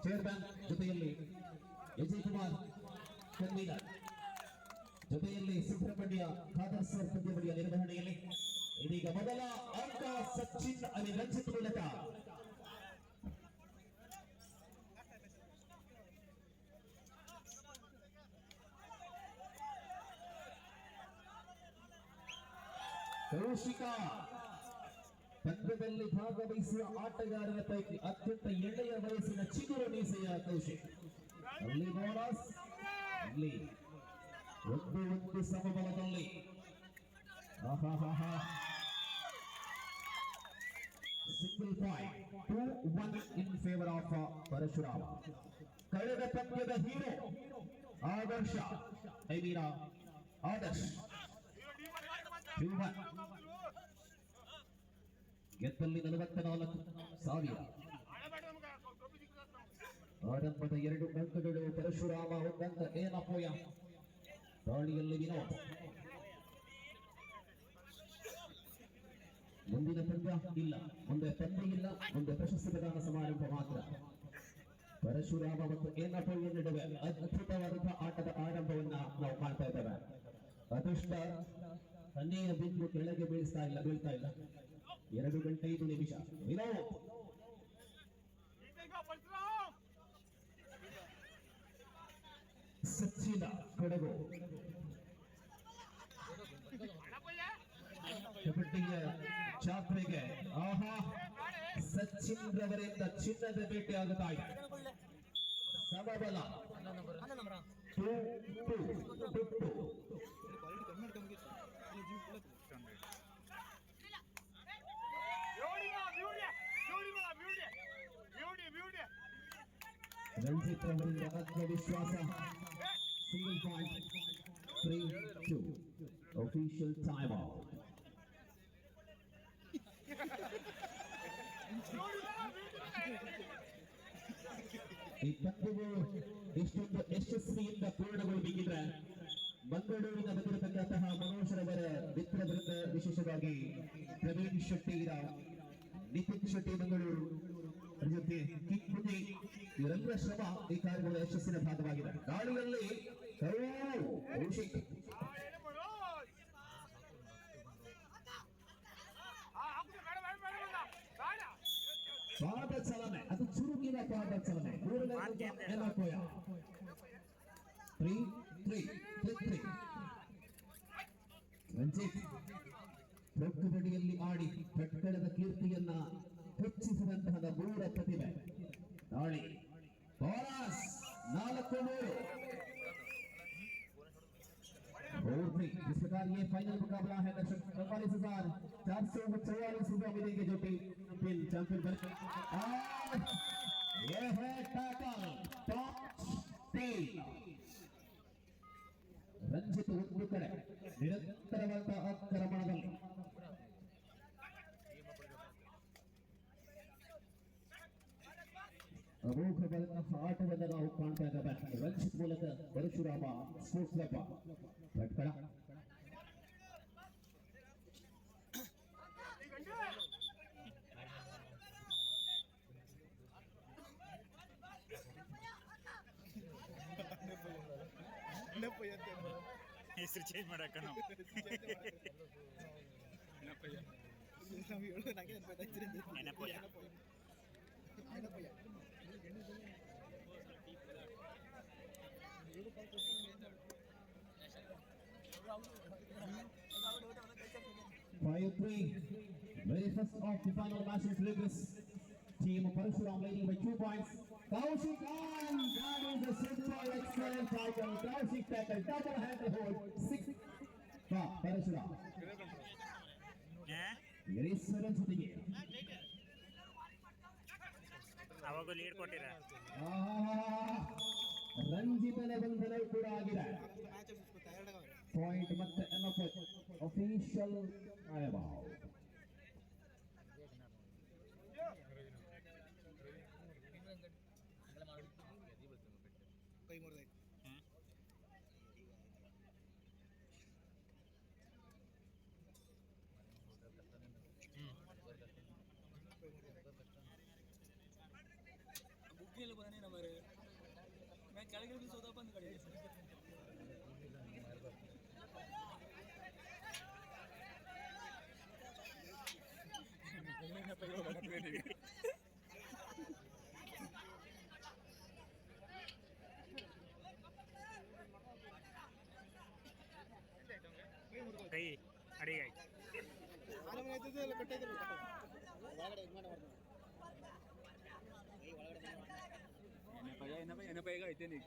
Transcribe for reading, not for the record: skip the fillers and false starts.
Chairman ಜೊತೆಯಲ್ಲಿ Vijay Kumar convener ಜೊತೆಯಲ್ಲಿ Subrahmanya Khader sir ಪಂದ್ಯಾವಳಿಯ ನಿರ್ವಹಣೆಯಲ್ಲಿ ಇದೀಗ ಮೊದಲ ಅಂಕ ಸಚಿನ್ ಅಲ್ಲಿ ರಂಜಿತ್ ಮೂಲಕ ಕೌಶಿಕ ಪಂದ್ಯದಲ್ಲಿ ಭಾಗವಹಿಸುವ ಆಟಗಾರರ ಪೈಕಿ ಅತ್ಯಂತ ಎಳೆಯ ವಯಸ್ಸಿನ ಚಿಗುರು ಮೀಸೆಯ ಕೌಶಿಕ್. ಅಲ್ಲಿ ಬೋನಸ್, ಅಲ್ಲಿ ಒಂದು ಸಮಬಲದಲ್ಲಿ single point 2-1 in favour of Parashurama. ಕಳೆದ ಪಂದ್ಯದ ಹೀರೋ ಆದರ್ಶ ಆದರ್ಶ್ ಗೆದ್ದಲ್ಲಿ 44,000. ಆರಂಭದ 2 ಅಂಕಗಳು ಪರಶುರಾಮ, 1 ಅಂಕ ಏನಪ್ಪೋಯ. ದಾಳಿಯಲ್ಲಿ ವಿನೋದ್. ಮುಂದಿನ ಪಂದ್ಯ ಇಲ್ಲ, ಮುಂದೆ ಪಂದ್ಯ ಇಲ್ಲ, ಮುಂದೆ ಪ್ರಶಸ್ತಿ ಪ್ರದಾನ ಸಮಾರಂಭ ಮಾತ್ರ. ಪರಶುರಾಮ ಮತ್ತು ಏನಪ್ಪಯ್ಯ ನಡುವೆ ಅದ್ಭುತವಾದಂತಹ ಆಟದ ಆರಂಭವನ್ನ ನಾವು ಕಾಣ್ತಾ ಇದ್ದೇವೆ. ಅದೃಷ್ಟ ತನ್ನೆಯ ಬಿದ್ದು ಕೆಳಗೆ ಬೀಳ್ತಾ ಇಲ್ಲ. 2 ಗಂಟೆ 5 ನಿಮಿಷ. ವಿನೋದ್ ಸಚ್ಚಿನ ಕೊಡಗು ಕಬಡ್ಡಿಯ ಚಾತ್ರೆಗೆ ಸಚಿನ್ ರವರಿಂದ ಚಿನ್ನದ ಭೇಟಿ ಆಗುತ್ತಾ ಇದೆ. ಸಮಬಲ 2-2. ರಂಜಿತ್ ಅವರಿಂದ ಆತ್ಮವಿಶ್ವಾಸ. Single point 3-2. Official time out. ಈ ಪಂದ್ಯವು ಇಷ್ಟೊಂದು ಯಶಸ್ವಿಯಿಂದ ಪೂರ್ಣಗೊಳ್ಳಬೇಕಿದ್ರೆ ಮಂಗಳೂರಿನ ಬಂದಿರತಕ್ಕಂತಹ ಮನೋಜರವರ ಮಿತ್ರವೃಂದ, ವಿಶೇಷವಾಗಿ ಪ್ರವೀಣ್ ಶೆಟ್ಟಿ, ನಿತಿನ್ ಶೆಟ್ಟಿ ಮಂಗಳೂರು ಜೊತೆ ಕಿಕ್ಕುಟಿ, ಇವರೆಲ್ಲರ ಶ್ರಮ ಈ ಕಾರ್ಯಗಳ ಯಶಸ್ಸಿನ ಭಾಗವಾಗಿದೆ. ದಾಳಿಯಲ್ಲಿ ಕೌಶಿಕ್ ಪಾದ ಚಲನೆ, ಅದು ಚುರುಕಿನ ಪಾದ ಚಲನೆ. 3-3. ರಂಜಿತ್ ಕಬಡ್ಡಿಯಲ್ಲಿ ಆಡಿ ಭಟ್ಕಳದ ಕೀರ್ತಿಯನ್ನ ಹೆಚ್ಚಿಸಿದಂತಹ 3 ಪ್ರತಿಭೆ. ದಾಳಿ ಬೋನಸ್ 4-3. इस प्रकार ये फाइनल मुकाबला है दर्शक. 44,444 रुपए मिलेंगे जो टीम चैंपियन बन. ये है टैकल टॉप टीम. ರಂಜಿತ್ ಒಂದು ಕಡೆ ನಿರಂತರವಾದ ಆಕ್ರಮಣದಲ್ಲಿ ಅಮೋಘವಾದ ಆಟವನ್ನು ನಾವು ಕಾಣ್ತಾ ಇದ್ದೇವೆ. ರಂಜಿತ್ ಮೂಲಕ ಪರಶುರಾಮ ಸ್ಪೋರ್ಟ್ಸ್ ಕ್ಲಬ್ ಭಟ್ಕಳ. ಹೆಸರು ಚೇಂಜ್ ಮಾಡಕ್ಕ ನಾವು Very first of the final match in Lagos. Team of Parshuram leading by 2 points. Kaushik on, that is a simple excellent tackle. Kaushik tackle, double handle hold. 6. Parshuram. Very sudden shooting. ಅವಾಗ lead ಕೊಟ್ಟಿರ. ರಂಜಿತನ ಬಂಧನ ಕೂಡ ಆಗಿದೆ. Point ಮತ್ತೆ official ಕೈ ಮುರಿದ. ಬುಕ್ಕಿನಲ್ಲಿ ಬಂದ ನಮ್ಮ ಕೈ ಅಡಿಗೆ ಆಯ್ತು. ಆರಾಮ ಆಯ್ತದೆ ಎಲ್ಲ ಕಟ್ಟೈತೆ ಒಳಗಡೆ ಇದು ಮಾಡಿ ಕೈ ಒಳಗಡೆ ಏನಪ್ಪ ಈಗ ಐತೇನಿ